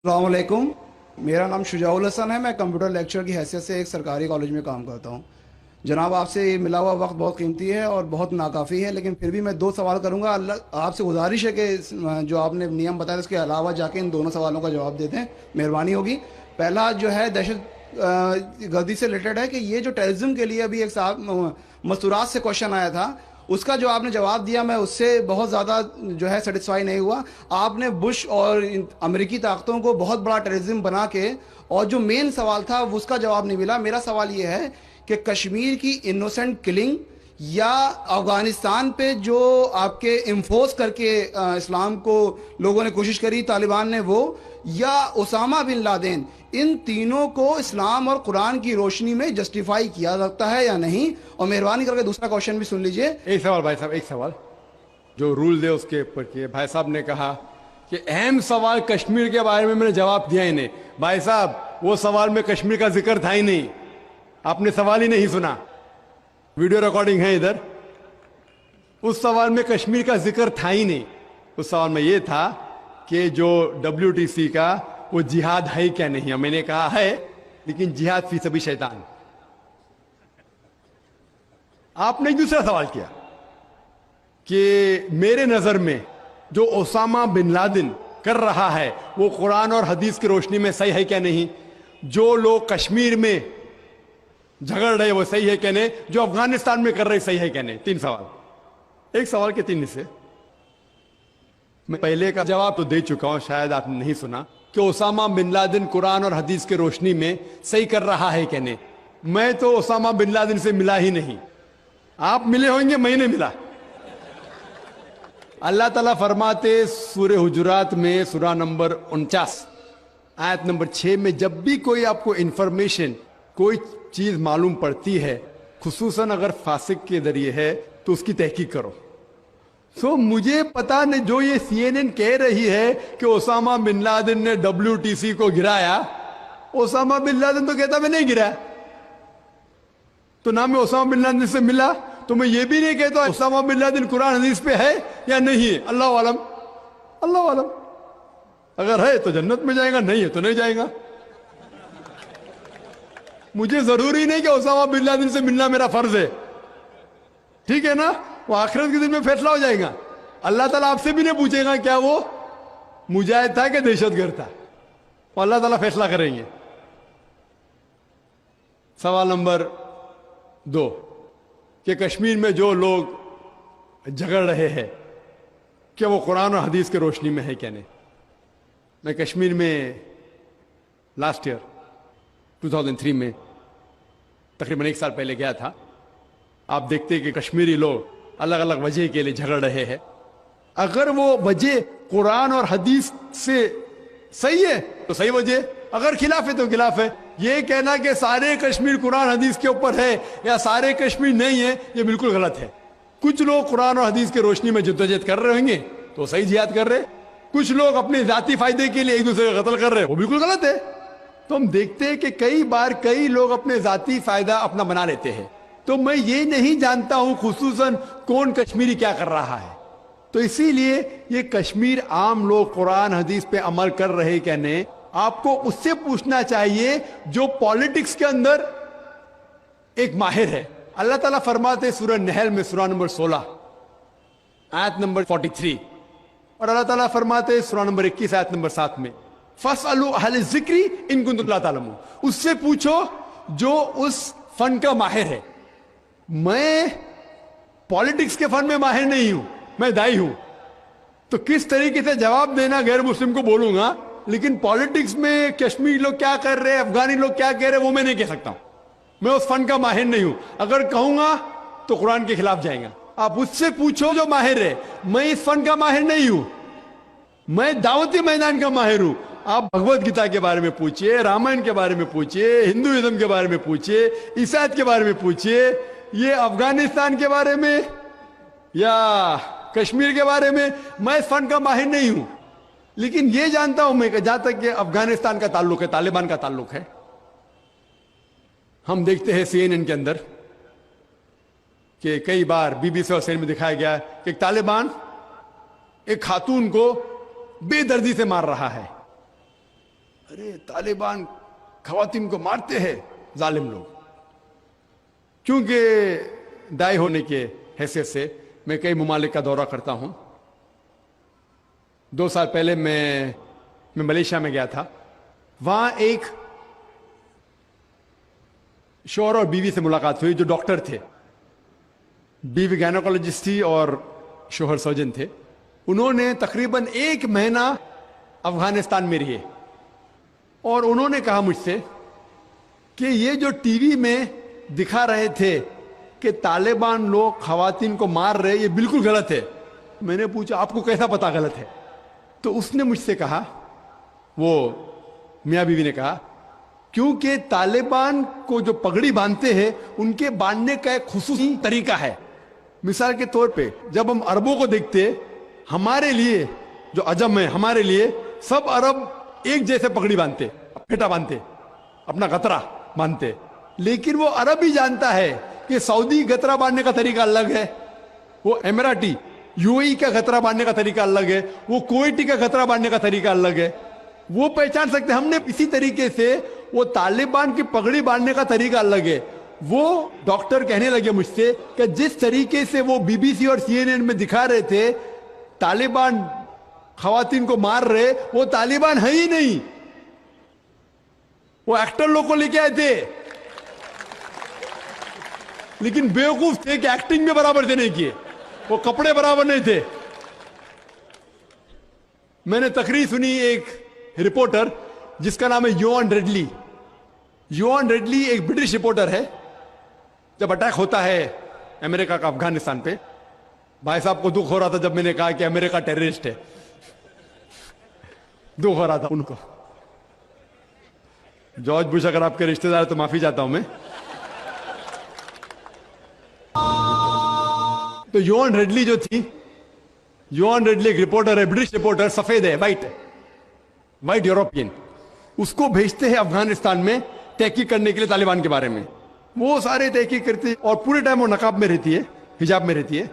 अस्सलाम वालेकुम। मेरा नाम शुजाउल हसन है। मैं कंप्यूटर लेक्चर की हैसियत से एक सरकारी कॉलेज में काम करता हूँ। जनाब, आपसे ये मिला हुआ वक्त बहुत कीमती है और बहुत नाकाफ़ी है, लेकिन फिर भी मैं दो सवाल करूँगा। अल्लाह आपसे गुजारिश है कि जो आपने नियम बताया उसके अलावा जाके इन दोनों सवालों का जवाब दे दें, मेहरबानी होगी। पहला जो है दहशत गर्दी से रिलेटेड है कि ये जो टेररिज्म के लिए अभी एक साहब मस्तूरात से क्वेश्चन आया था, उसका जो आपने जवाब दिया मैं उससे बहुत ज़्यादा जो है सेटिस्फाई नहीं हुआ। आपने बुश और अमेरिकी ताकतों को बहुत बड़ा टेररिज्म बना के, और जो मेन सवाल था उसका जवाब नहीं मिला। मेरा सवाल ये है कि कश्मीर की इनोसेंट किलिंग या अफगानिस्तान पे जो आपके इम्फोर्स करके इस्लाम को लोगों ने कोशिश करी तालिबान ने, वो या उसामा बिन लादेन, इन तीनों को इस्लाम और कुरान की रोशनी में जस्टिफाई किया सकता है या नहीं? और मेहरबानी करके दूसरा क्वेश्चन भी सुन लीजिए। एक सवाल भाई साहब, एक सवाल जो रूल दे उसके ऊपर किए। भाई साहब ने कहा कि अहम सवाल कश्मीर के बारे में मैंने जवाब दिया ही नहीं। भाई साहब, वो सवाल में कश्मीर का जिक्र था ही नहीं, आपने सवाल ही नहीं सुना। वीडियो रिकॉर्डिंग है इधर। उस सवाल में कश्मीर का जिक्र था ही नहीं। उस सवाल में ये था कि जो WTC का वो जिहाद है क्या नहीं है। मैंने कहा है, लेकिन जिहाद फी सभी शैतान। आपने एक दूसरा सवाल किया कि मेरे नजर में जो ओसामा बिन लादेन कर रहा है वो कुरान और हदीस की रोशनी में सही है क्या नहीं। जो लोग कश्मीर में झगड़ रहे वो सही है क्या नहीं। जो अफगानिस्तान में कर रहे सही है क्या नहीं। तीन सवाल, एक सवाल के तीन हिस्से। मैं पहले का जवाब तो दे चुका हूं, शायद आपने नहीं सुना, कि ओसामा बिन लादेन कुरान और हदीस की रोशनी में सही कर रहा है क्या नहीं। मैं तो ओसामा बिन लादेन से मिला ही नहीं। आप मिले होंगे, मैं नहीं मिला। अल्लाह ताला फरमाते सूरह हुजुरात में सूरा नंबर 49 आयत नंबर 6 में, जब भी कोई आपको इंफॉर्मेशन कोई चीज मालूम पड़ती है, खुसूसन अगर फासिक के जरिए है, तो उसकी तहकीक करो। सो मुझे पता नहीं, जो ये CNN कह रही है कि ओसामा बिन लादेन ने WTC को गिराया, ओसामा बिन लादेन तो कहता मैं नहीं गिराया। तो ना मैं ओसामा बिन लादेन से मिला, तो मैं ये भी नहीं कहता ओसामा बिन लादेन कुरान हदीस पे है या नहीं है। अल्लाह आलम, अल्लाह आलम। अगर है तो जन्नत में जाएगा, नहीं है तो नहीं जाएगा। मुझे जरूरी नहीं कि ओसामा बिन लादेन से मिलना मेरा फर्ज है, ठीक है ना। वो आखिरत के दिन में फैसला हो जाएगा। अल्लाह ताला आपसे भी नहीं पूछेगा क्या वो मुजाहिद था कि दहशतगर्द था, वो अल्लाह ताला फैसला करेंगे। सवाल नंबर 2 कि कश्मीर में जो लोग झगड़ रहे हैं क्या वो कुरान और हदीस की रोशनी में है क्या नहीं। मैं कश्मीर में लास्ट ईयर 2003 में तकरीबन 1 साल पहले गया था। आप देखते हैं कि कश्मीरी लोग अलग अलग वजह के लिए झगड़ रहे हैं। अगर वो वजह कुरान और हदीस से सही है तो सही वजह, अगर खिलाफ है तो खिलाफ है। ये कहना कि सारे कश्मीर कुरान हदीस के ऊपर है या सारे कश्मीर नहीं है, ये बिल्कुल गलत है। कुछ लोग कुरान और हदीस की रोशनी में जद्दोजहद कर रहे होंगे तो सही जिहाद कर रहे, कुछ लोग अपने जाती फायदे के लिए एक दूसरे का कत्ल कर रहे, वो बिल्कुल गलत है। तो हम देखते हैं कि कई बार कई लोग अपने जाती फायदा अपना बना लेते हैं। तो मैं ये नहीं जानता हूं खुसूसन कौन कश्मीरी क्या कर रहा है। तो इसीलिए ये कश्मीर आम लोग कुरान हदीस पे अमल कर रहे क्या नहीं, आपको उससे पूछना चाहिए जो पॉलिटिक्स के अंदर एक माहिर है। अल्लाह ताला फरमाते सूरह नहल में सूरा नंबर 16 आयत नंबर 43, और अल्लाह ताला फरमाते सूरा नंबर 21 आयत नंबर 7 में, फसअलू अहल ज़िक्री इन कुंतुम ला तालमून। उससे पूछो जो उस फन का माहिर है। मैं पॉलिटिक्स के फन में माहिर नहीं हूं, मैं दाई हूं। तो किस तरीके से जवाब देना गैर मुस्लिम को बोलूंगा, लेकिन पॉलिटिक्स में कश्मीरी लोग क्या कर रहे हैं, अफगानी लोग क्या कह रहे हैं, वो मैं नहीं कह सकता हूं। मैं उस फन का माहिर नहीं हूं। अगर कहूंगा तो कुरान के खिलाफ जाएगा। आप उससे पूछो जो माहिर है। मैं इस फन का माहिर नहीं हूं, मैं दावती मैदान का माहिर हूं। आप भगवत गीता के बारे में पूछिए, रामायण के बारे में पूछिए, हिंदुइज्म के बारे में पूछिए, ईसाईयत के बारे में पूछिए, ये अफगानिस्तान के बारे में या कश्मीर के बारे में। मैं इस फन का माहिर नहीं हूं, लेकिन ये जानता हूं मैं कि जहां तक अफगानिस्तान का ताल्लुक है, तालिबान का ताल्लुक है, हम देखते हैं CNN के अंदर कि कई बार BBC और CNN में दिखाया गया कि तालिबान एक खातून को बेदर्दी से मार रहा है। अरे तालिबान खवातीन को मारते हैं जालिम लोग। क्योंकि दाई होने के हैसियत से मैं कई ममालिक का दौरा करता हूं। 2 साल पहले मैं मलेशिया में गया था। वहां एक शौहर और बीवी से मुलाकात हुई जो डॉक्टर थे। बीवी गायनोकोलॉजिस्ट थी और शौहर सर्जन थे। उन्होंने तकरीबन 1 महीना अफगानिस्तान में रहे और उन्होंने कहा मुझसे कि ये जो टीवी में दिखा रहे थे कि तालिबान लोग खवातीन को मार रहे, ये बिल्कुल गलत है। मैंने पूछा आपको कैसा पता गलत है? तो उसने मुझसे कहा, वो मियाँ बीवी ने कहा, क्योंकि तालिबान को जो पगड़ी बांधते हैं उनके बांधने का एक खुसूसी तरीका है। मिसाल के तौर पे जब हम अरबों को देखते, हमारे लिए जो अजम है, हमारे लिए सब अरब एक जैसे पगड़ी बांधते, फेटा बांधते, अपना गतरा बांधते। लेकिन वो अरब ही जानता है कि सऊदी गतरा बांधने का तरीका अलग है, वो एमिराटी यूएई का गतरा बांधने का तरीका अलग है, वो कुवैती का गतरा बांधने का तरीका अलग है। वो पहचान सकते। हमने इसी तरीके से वो तालिबान की पगड़ी बांधने का तरीका अलग है। वो डॉक्टर कहने लगे मुझसे कि जिस तरीके से वो बीबीसी और सीएनएन में दिखा रहे थे तालिबान खवातीन को मार रहे, वो तालिबान है ही नहीं, वो एक्टर लोग को लेके आए थे। लेकिन बेवकूफ थे कि एक्टिंग में बराबर से नहीं किए, वो कपड़े बराबर नहीं थे। मैंने तकरीर सुनी एक रिपोर्टर जिसका नाम है योन रेडली। योन रेडली एक ब्रिटिश रिपोर्टर है। जब अटैक होता है अमेरिका का अफगानिस्तान पे, भाई साहब को दुख हो रहा था जब मैंने कहा कि अमेरिका टेररिस्ट है। दुख हो रहा था उनको। जॉर्ज बुश अगर आपके रिश्तेदार तो माफी चाहता हूं मैं। तो योन रेडली जो थी, योन रेडली एक रिपोर्टर है, ब्रिटिश रिपोर्टर, सफेद है, वाइट यूरोपियन। उसको भेजते हैं अफगानिस्तान में तहकीक करने के लिए तालिबान के बारे में। वो सारे तहकीक करते हैं और पूरे टाइम वो नकाब में रहती है, हिजाब में रहती है।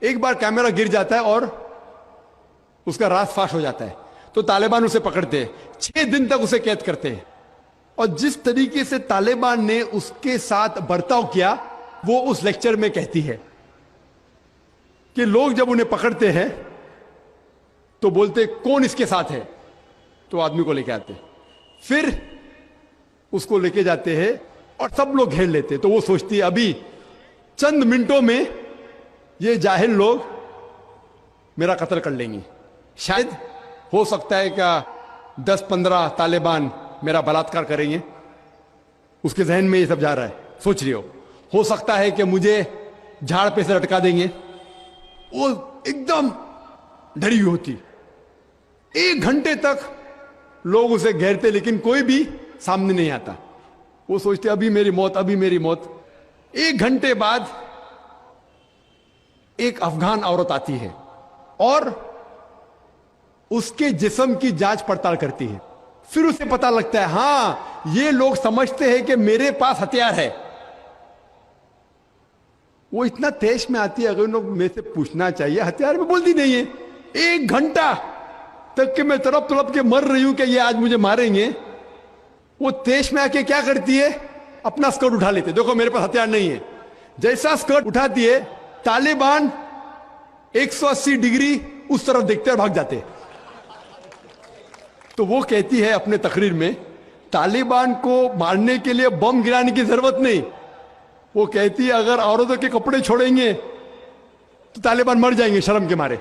एक बार कैमरा गिर जाता है और उसका राज फाश हो जाता है, तो तालिबान उसे पकड़ते हैं, 6 दिन तक उसे कैद करते हैं। और जिस तरीके से तालिबान ने उसके साथ बर्ताव किया, वो उस लेक्चर में कहती है कि लोग जब उन्हें पकड़ते हैं तो बोलते कौन इसके साथ है, तो आदमी को लेके आते, फिर उसको लेके जाते हैं और सब लोग घेर लेते। तो वो सोचती है अभी चंद मिनटों में ये जाहिल लोग मेरा कत्ल कर लेंगे। शायद हो सकता है क्या 10-15 तालिबान मेरा बलात्कार करेंगे। उसके जहन में ये सब जा रहा है, सोच रही हो सकता है कि मुझे झाड़ पे से लटका देंगे। वो एकदम डरी हुई होती। 1 घंटे तक लोग उसे घेरते लेकिन कोई भी सामने नहीं आता। वो सोचते अभी मेरी मौत, अभी मेरी मौत। 1 घंटे बाद एक अफगान औरत आती है और उसके जिस्म की जांच पड़ताल करती है। फिर उसे पता लगता है हां ये लोग समझते हैं कि मेरे पास हथियार है। वो इतना तेज में आती है, अगर उन लोग मेरे से पूछना चाहिए हथियार में, बोलती नहीं है। 1 घंटा तक के मैं तड़प तड़प के मर रही हूं कि ये आज मुझे मारेंगे। वो तेज में आके क्या करती है, अपना स्कर्ट उठा लेते, देखो मेरे पास हथियार नहीं है। जैसा स्कर्ट उठाती है, तालिबान 180 डिग्री उस तरफ देखते और भाग जाते। तो वो कहती है अपने तकरीर में, तालिबान को मारने के लिए बम गिराने की जरूरत नहीं। वो कहती है अगर औरतों के कपड़े छोड़ेंगे तो तालिबान मर जाएंगे शर्म के मारे।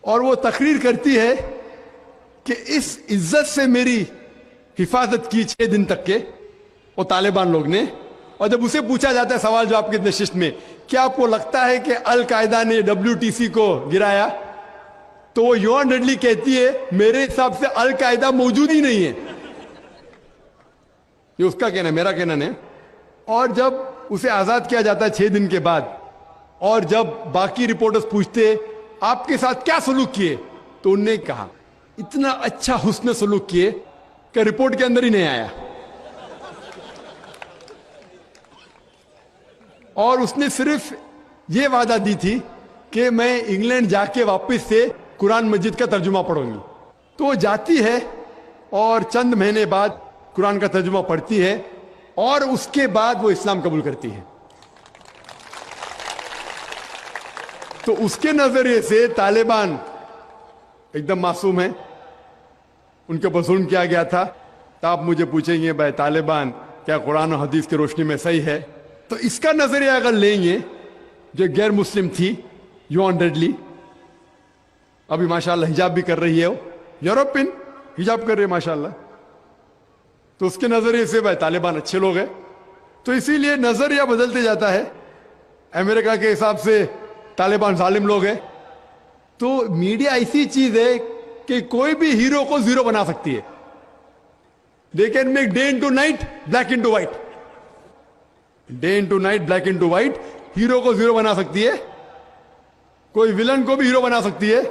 और वो तकरीर करती है कि इस इज्जत से मेरी हिफाजत की 6 दिन तक के वो तालिबान लोग ने। और जब उसे पूछा जाता है सवाल जवाब के नशिस्त में, क्या आपको लगता है कि अल कायदा ने WTC को गिराया, तो वो योन रेडली कहती है मेरे हिसाब से अल कायदा मौजूद ही नहीं है। ये उसका कहना, मेरा कहना नहीं। और जब उसे आजाद किया जाता है 6 दिन के बाद, और जब बाकी रिपोर्टर्स पूछते आपके साथ क्या सलूक किए, तो उन्होंने कहा इतना अच्छा हुस्न सलूक किए कि रिपोर्ट के अंदर ही नहीं आया। और उसने सिर्फ ये वादा दी थी कि मैं इंग्लैंड जाके वापस से कुरान मजीद का तर्जुमा पढ़ूंगी। तो वो जाती है और चंद महीने बाद कुरान का तर्जुमा पढ़ती है और उसके बाद वो इस्लाम कबूल करती है। तो उसके नजरिए से तालिबान एकदम मासूम है, उनके ऊपर जुल्म किया गया था। तो आप मुझे पूछेंगे भाई तालिबान क्या कुरान और हदीस की रोशनी में सही है? तो इसका नजरिया अगर लेंगे, जो गैर मुस्लिम थी युआन डेडली, अभी माशाल्लाह हिजाब भी कर रही है, वो यूरोपियन हिजाब कर रही है माशाल्लाह, तो उसके नजरिए से भाई तालिबान अच्छे लोग हैं। तो इसीलिए नजरिया बदलते जाता है। अमेरिका के हिसाब से तालिबान जालिम लोग हैं। तो मीडिया ऐसी चीज है कि कोई भी हीरो को जीरो बना सकती है। They can make day into night, black into white, day into night, black into white. Hero को जीरो बना सकती है, कोई विलन को भी हीरो बना सकती है।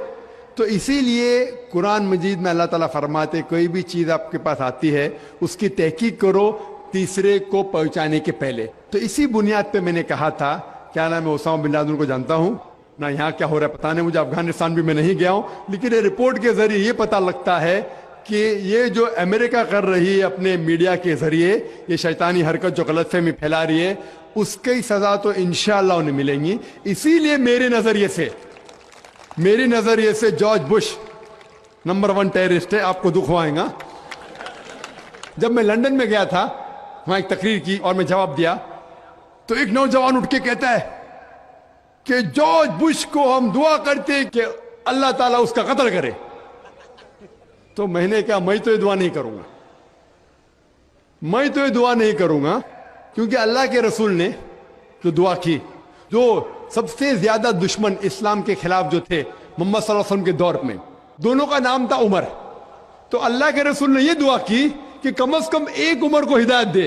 तो इसीलिए कुरान मजीद में अल्लाह ताला फरमाते कोई भी चीज आपके पास आती है उसकी तहकीक करो तीसरे को पहुंचाने के पहले। तो इसी बुनियाद पे मैंने कहा था, क्या नाम है, ओसामा बिन लादेन को जानता हूं ना, यहाँ क्या हो रहा है पता नहीं मुझे, अफगानिस्तान भी मैं नहीं गया हूं, लेकिन ये रिपोर्ट के जरिए ये पता लगता है कि ये जो अमेरिका कर रही है अपने मीडिया के जरिए, ये शैतानी हरकत जो गलतफहमी फैला रही है, उसकी सजा तो इंशाअल्लाह उन्हें मिलेंगी। इसीलिए मेरे नजरिए से जॉर्ज बुश नंबर 1 टेररिस्ट है, आपको दुख आएगा। जब मैं लंदन में गया था, वहां एक तकरीर की और मैं जवाब दिया, तो एक नौजवान उठ के कहता है कि जॉर्ज बुश को हम दुआ करते हैं कि अल्लाह ताला उसका कत्ल करे। तो मैंने कहा मैं तो ये दुआ नहीं करूंगा, मैं तो ये दुआ नहीं करूंगा, क्योंकि अल्लाह के रसूल ने जो दुआ की, जो सबसे ज्यादा दुश्मन इस्लाम के खिलाफ जो थे मोहम्मद सल्लल्लाहु अलैहि वसल्लम के दौर में, दोनों का नाम था उमर। तो अल्लाह के रसूल ने यह दुआ की कि कम से कम एक उमर को हिदायत दे।